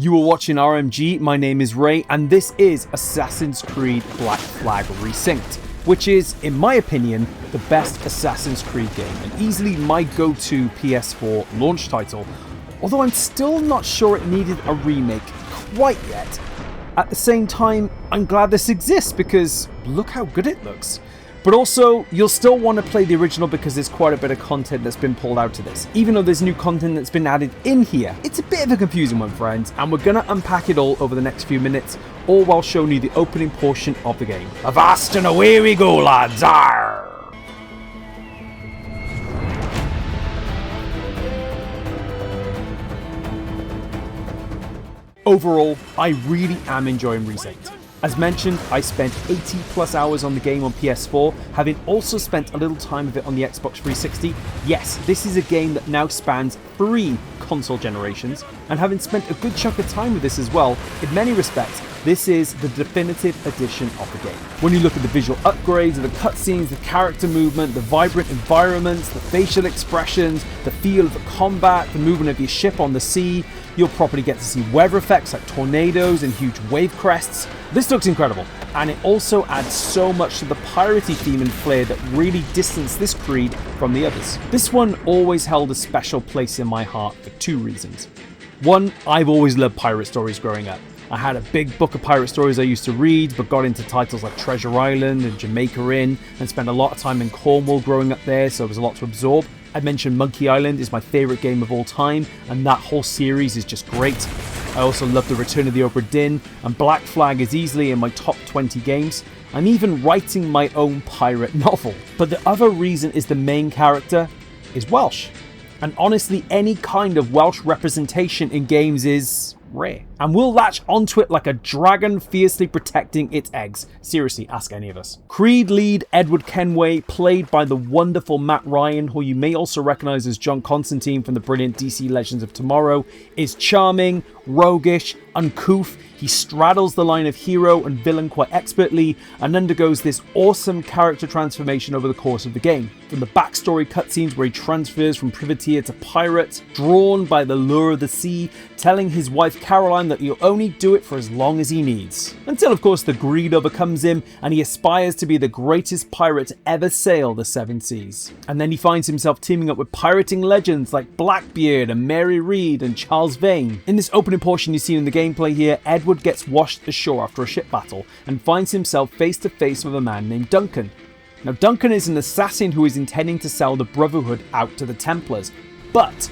You are watching RMG, my name is Ray, and this is Assassin's Creed Black Flag Resynced, which is, in my opinion, the best Assassin's Creed game, and easily my go-to PS4 launch title, although I'm still not sure it needed a remake quite yet. At the same time, I'm glad this exists because look how good it looks. But also, you'll still want to play the original because there's quite a bit of content that's been pulled out of this. Even though there's new content that's been added in here, it's a bit of a confusing one, friends, and we're going to unpack it all over the next few minutes, all while showing you the opening portion of the game. Avast and away we go, lads! Arr! Overall, I really am enjoying Resynced. As mentioned, I spent 80 plus hours on the game on PS4, having also spent a little time of it on the Xbox 360. Yes, this is a game that now spans 3 console generations, and having spent a good chunk of time with this as well, in many respects, this is the definitive edition of the game. When you look at the visual upgrades, the cutscenes, the character movement, the vibrant environments, the facial expressions, the feel of the combat, the movement of your ship on the sea, you'll probably get to see weather effects like tornadoes and huge wave crests. This looks incredible, and it also adds so much to the piratey theme and flair that really distance this Creed from the others. This one always held a special place in my heart for 2 reasons. One, I've always loved pirate stories growing up. I had a big book of pirate stories I used to read, but got into titles like Treasure Island and Jamaica Inn, and spent a lot of time in Cornwall growing up there, so there was a lot to absorb. I mentioned Monkey Island is my favourite game of all time, and that whole series is just great. I also love The Return of the Obra Dinn, and Black Flag is easily in my top 20 games. I'm even writing my own pirate novel. But the other reason is the main character is Welsh. And honestly, any kind of Welsh representation in games is rare. And we'll latch onto it like a dragon fiercely protecting its eggs. Seriously, ask any of us. Creed lead Edward Kenway, played by the wonderful Matt Ryan, who you may also recognize as John Constantine from the brilliant DC Legends of Tomorrow, is charming, roguish, uncouth. He straddles the line of hero and villain quite expertly and undergoes this awesome character transformation over the course of the game. From the backstory cutscenes where he transfers from privateer to pirate, drawn by the lure of the sea, telling his wife Caroline that he'll only do it for as long as he needs. Until of course the greed overcomes him and he aspires to be the greatest pirate to ever sail the 7 seas. And then he finds himself teaming up with pirating legends like Blackbeard and Mary Read and Charles Vane. In this opening portion you see in the gameplay here, Edward gets washed ashore after a ship battle and finds himself face to face with a man named Duncan. Now Duncan is an assassin who is intending to sell the Brotherhood out to the Templars, but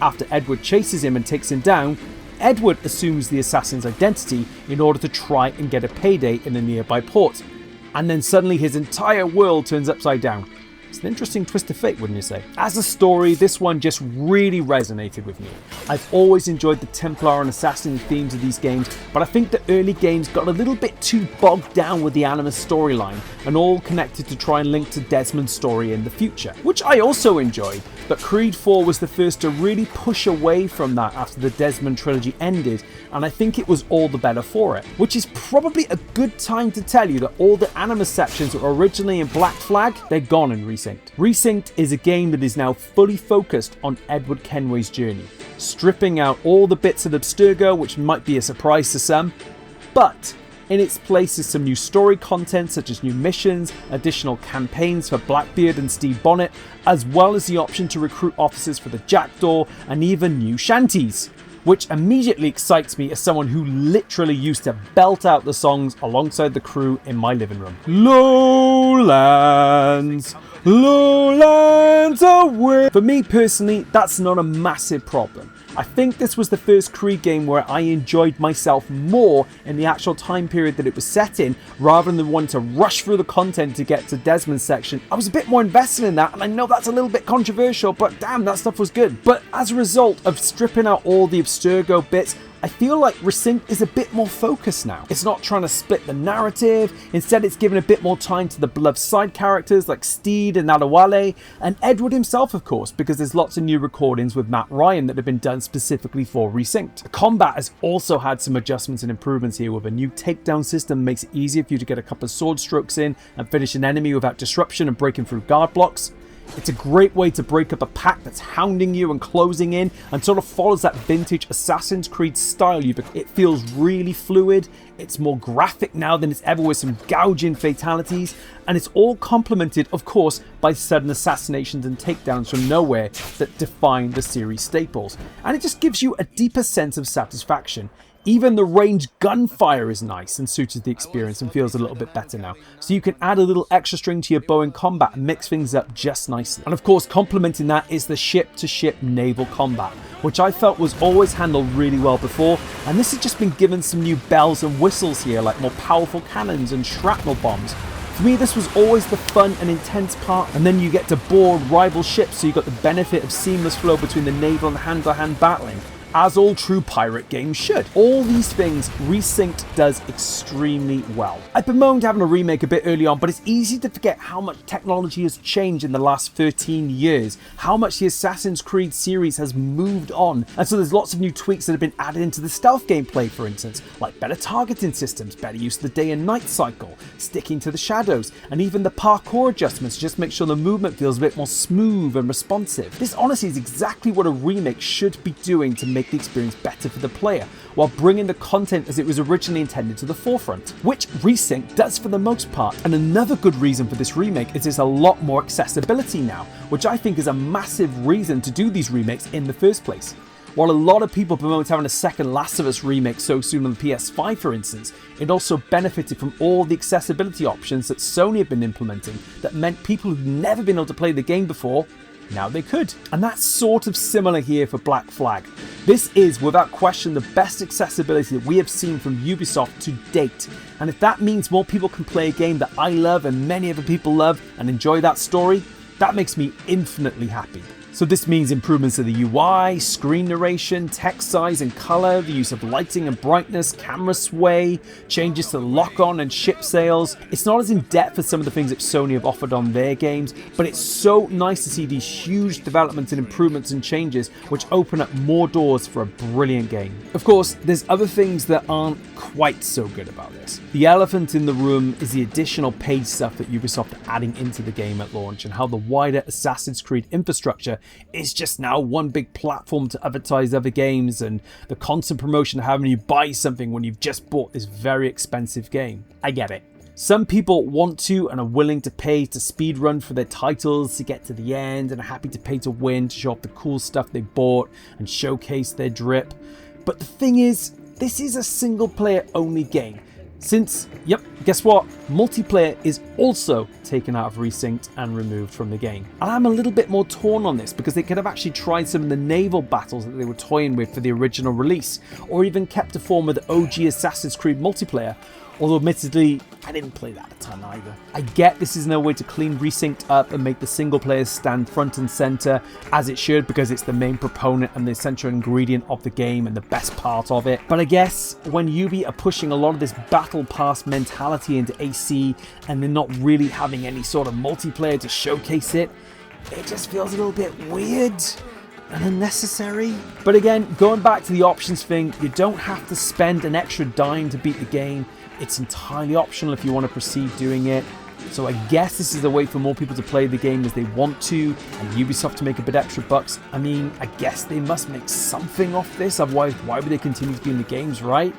after Edward chases him and takes him down, Edward assumes the assassin's identity in order to try and get a payday in a nearby port, and then suddenly his entire world turns upside down. It's an interesting twist of fate, wouldn't you say? As a story, this one just really resonated with me. I've always enjoyed the Templar and Assassin themes of these games, but I think the early games got a little bit too bogged down with the Animus storyline, and all connected to try and link to Desmond's story in the future, which I also enjoyed, but Creed 4 was the first to really push away from that after the Desmond trilogy ended, and I think it was all the better for it, which is probably a good time to tell you that all the Animus sections that were originally in Black Flag, they're gone in Resynced. Resynced is a game that is now fully focused on Edward Kenway's journey, stripping out all the bits of Abstergo, which might be a surprise to some, but in its place is some new story content such as new missions, additional campaigns for Blackbeard and Steve Bonnet, as well as the option to recruit officers for the Jackdaw and even new Shanties, which immediately excites me as someone who literally used to belt out the songs alongside the crew in my living room. Lowlands, lowlands away. For me personally, that's not a massive problem. I think this was the first Creed game where I enjoyed myself more in the actual time period that it was set in, rather than wanting to rush through the content to get to Desmond's section. I was a bit more invested in that, and I know that's a little bit controversial, but damn, that stuff was good. But as a result of stripping out all the Abstergo bits, I feel like Resynced is a bit more focused now. It's not trying to split the narrative, instead it's given a bit more time to the beloved side characters like Steed and Adewale, and Edward himself of course, because there's lots of new recordings with Matt Ryan that have been done specifically for Resynced. The combat has also had some adjustments and improvements here, with a new takedown system that makes it easier for you to get a couple of sword strokes in and finish an enemy without disruption and breaking through guard blocks. It's a great way to break up a pack that's hounding you and closing in, and sort of follows that vintage Assassin's Creed style. It feels really fluid, it's more graphic now than it's ever, with some gouging fatalities, and it's all complemented, of course, by sudden assassinations and takedowns from nowhere that define the series staples. And it just gives you a deeper sense of satisfaction. Even the ranged gunfire is nice and suits the experience and feels a little bit better now. So you can add a little extra string to your bow in combat and mix things up just nicely. And of course, complementing that is the ship-to-ship naval combat, which I felt was always handled really well before, and this has just been given some new bells and whistles here, like more powerful cannons and shrapnel bombs. For me, this was always the fun and intense part, and then you get to board rival ships, so you got the benefit of seamless flow between the naval and hand-to-hand battling, as all true pirate games should. All these things Resynced does extremely well. I bemoaned having a remake a bit early on, but it's easy to forget how much technology has changed in the last 13 years, how much the Assassin's Creed series has moved on, and so there's lots of new tweaks that have been added into the stealth gameplay, for instance, like better targeting systems, better use of the day and night cycle, sticking to the shadows, and even the parkour adjustments to just make sure the movement feels a bit more smooth and responsive. This honestly is exactly what a remake should be doing to make the experience better for the player, while bringing the content as it was originally intended to the forefront, which Resynced does for the most part. And another good reason for this remake is there's a lot more accessibility now, which I think is a massive reason to do these remakes in the first place. While a lot of people promote having a second Last of Us remake so soon on the PS5, for instance, it also benefited from all the accessibility options that Sony have been implementing that meant people who've never been able to play the game before, now they could. And that's sort of similar here for Black Flag. This is without question the best accessibility that we have seen from Ubisoft to date. And if that means more people can play a game that I love and many other people love and enjoy that story, that makes me infinitely happy. So this means improvements to the UI, screen narration, text size and color, the use of lighting and brightness, camera sway, changes to lock-on and ship sails. It's not as in-depth as some of the things that Sony have offered on their games, but it's so nice to see these huge developments and improvements and changes which open up more doors for a brilliant game. Of course, there's other things that aren't quite so good about this. The elephant in the room is the additional paid stuff that Ubisoft are adding into the game at launch, and how the wider Assassin's Creed infrastructure is just now one big platform to advertise other games, and the constant promotion of having you buy something when you've just bought this very expensive game. I get it. Some people want to and are willing to pay to speedrun for their titles to get to the end, and are happy to pay to win to show off the cool stuff they bought and showcase their drip. But the thing is, this is a single player only game. Since, yep, guess what? Multiplayer is also taken out of Resynced and removed from the game. And I'm a little bit more torn on this, because they could have actually tried some of the naval battles that they were toying with for the original release, or even kept a form of the OG Assassin's Creed multiplayer. Although admittedly, I didn't play that a ton either. I get this is no way to clean Resynced up and make the single players stand front and center as it should, because it's the main proponent and the essential ingredient of the game and the best part of it. But I guess when Ubi are pushing a lot of this battle pass mentality into AC and they're not really having any sort of multiplayer to showcase it, it just feels a little bit weird and unnecessary. But again, going back to the options thing, you don't have to spend an extra dime to beat the game. It's entirely optional if you want to proceed doing it. So I guess this is a way for more people to play the game as they want to, and Ubisoft to make a bit extra bucks. I mean, I guess they must make something off this, otherwise why would they continue to be in the games, right?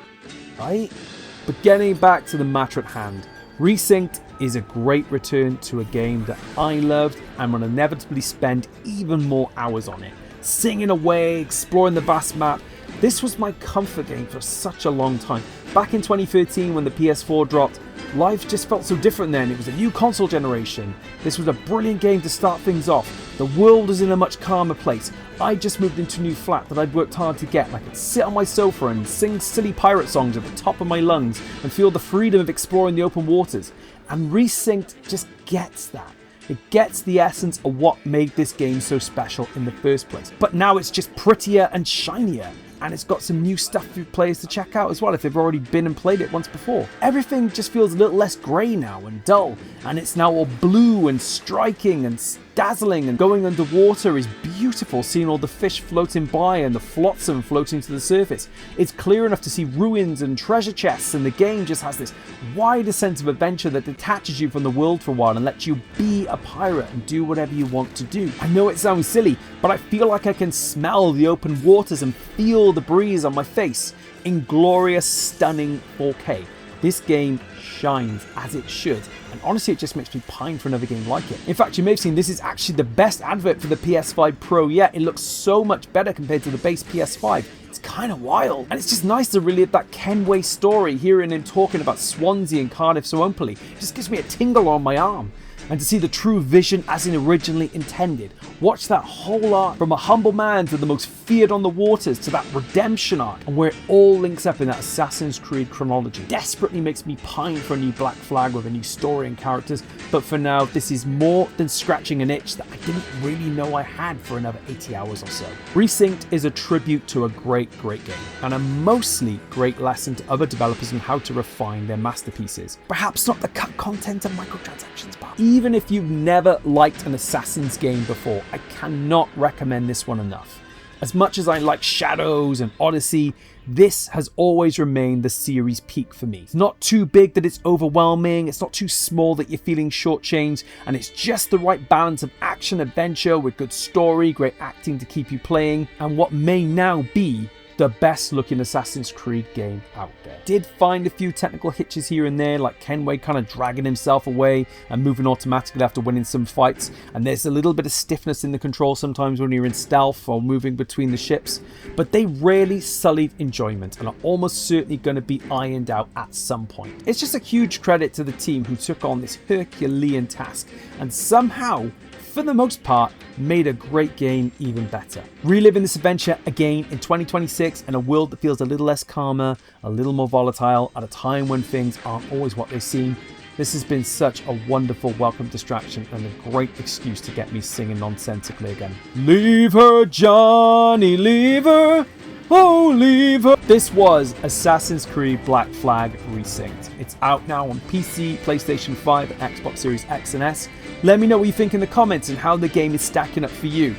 But getting back to the matter at hand, Resynced is a great return to a game that I loved and will inevitably spend even more hours on it. Singing away, exploring the vast map. This was my comfort game for such a long time. Back in 2013 when the PS4 dropped, life just felt so different then. It was a new console generation. This was a brilliant game to start things off. The world was in a much calmer place. I just moved into a new flat that I'd worked hard to get, and I could sit on my sofa and sing silly pirate songs at the top of my lungs and feel the freedom of exploring the open waters. And Resynced just gets that. It gets the essence of what made this game so special in the first place. But now it's just prettier and shinier. And it's got some new stuff for players to check out as well if they've already been and played it once before. Everything just feels a little less grey now and dull, and it's now all blue and striking and dazzling, and going underwater is beautiful, seeing all the fish floating by and the flotsam floating to the surface. It's clear enough to see ruins and treasure chests, and the game just has this wider sense of adventure that detaches you from the world for a while and lets you be a pirate and do whatever you want to do. I know it sounds silly, but I feel like I can smell the open waters and feel the breeze on my face in glorious, stunning 4K. This game shines as it should, and honestly it just makes me pine for another game like it. In fact, you may have seen this is actually the best advert for the PS5 Pro yet. It looks so much better compared to the base PS5. It's kind of wild, and it's just nice to relive that Kenway story, hearing him talking about Swansea and Cardiff so openly. It just gives me a tingle on my arm. And to see the true vision as it originally intended. Watch that whole arc from a humble man to the most feared on the waters to that redemption arc, and where it all links up in that Assassin's Creed chronology. Desperately makes me pine for a new Black Flag with a new story and characters, but for now this is more than scratching an itch that I didn't really know I had for another 80 hours or so. Resynced is a tribute to a great game, and a mostly great lesson to other developers on how to refine their masterpieces. Perhaps not the cut content and microtransactions part. Even if you've never liked an Assassin's game before, I cannot recommend this one enough. As much as I like Shadows and Odyssey, this has always remained the series peak for me. It's not too big that it's overwhelming, it's not too small that you're feeling shortchanged, and it's just the right balance of action adventure with good story, great acting to keep you playing, and what may now be the best looking Assassin's Creed game out there. Did find a few technical hitches here and there, like Kenway kind of dragging himself away and moving automatically after winning some fights, and there's a little bit of stiffness in the control sometimes when you're in stealth or moving between the ships, but they rarely sullied enjoyment and are almost certainly going to be ironed out at some point. It's just a huge credit to the team who took on this Herculean task and somehow, for the most part, made a great game even better. Reliving this adventure again in 2026 in a world that feels a little less calmer, a little more volatile, at a time when things aren't always what they seem. This has been such a wonderful welcome distraction and a great excuse to get me singing nonsensically again. Leave her, Johnny, leave her. Oh, leave her. This was Assassin's Creed Black Flag Resynced. It's out now on PC, PlayStation 5, and Xbox Series X and S. Let me know what you think in the comments and how the game is stacking up for you.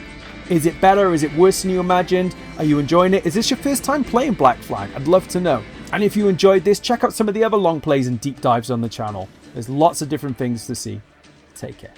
Is it better? Is it worse than you imagined? Are you enjoying it? Is this your first time playing Black Flag? I'd love to know. And if you enjoyed this, check out some of the other long plays and deep dives on the channel. There's lots of different things to see. Take care.